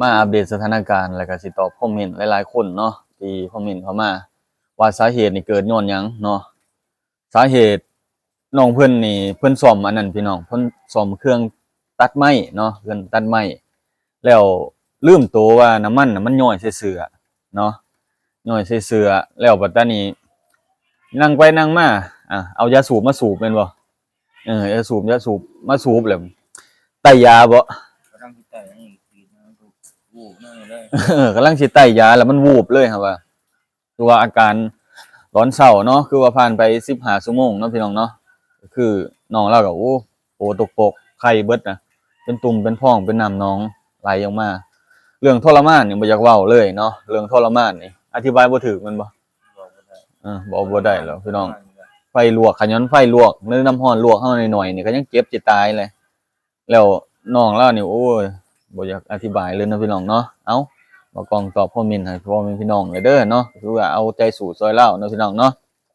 มาอัปเดตสถานการณ์แล้วก็สิตอบคอมเมนต์หลายๆคนเนาะที่คอมเมนต์เข้ามาว่าสาเหตุนี่เกิดย้อนหยังเนาะสาเหตุน้องเพิ่นนี่เพิ่นซ่อมอันนั้นพี่น้องเพิ่นซ่อมเครื่องตัดไม้เนาะเครื่องตัดไม้แล้วลืมตัวว่าน้ำมันน่ะมันย่อยใส่เสื้อเนาะย่อยใส่เสื้อแล้วบัดตานี้นั่งไปนั่งมาเอายาสูบมาสูบแม่นบ่ยาสูบมาสูบแล้วไต้ยาบ่ กำลังที่แต่นี่ตีนะถูกวูบนั่นเลย กำลังสิไต้ยาแล้วมันวูบเลยครับว่าคือว่าอาการร้อนเศร้าเนาะคือว่าผ่านไป15ชั่วโมงเนาะพี่น้องเนาะก็คือน้องเราก็โอ้ตกปกไข้เบิดนะเป็นตุ่มเป็นพ่องเป็นน้ำหนองไหลออกมาเรื่องทรมานนี่บ่อยากเว้าเลยเนาะเรื่องทรมานนี่อธิบายบ่ถูกแม่นบ่บอกบ่ได้ บอกบ่ได้แล้วพี่น้องไฟลวกขย้อนไฟลวกหรือน้ำร้อนลวกเฮาหน่อยๆนี่ก็ยังเจ็บสิตายเลยแล้วน้องเรานี่โอ้ยบ่อยากอธิบายเลยนะพี่น้องเนาะเอ้ามากองตอบคอมเมนต์ให้พ่อแม่พี่น้องเลยเด้อเนาะคือว่าเอาใจสู้ซอยเราเนาะพี่น้องเนาะ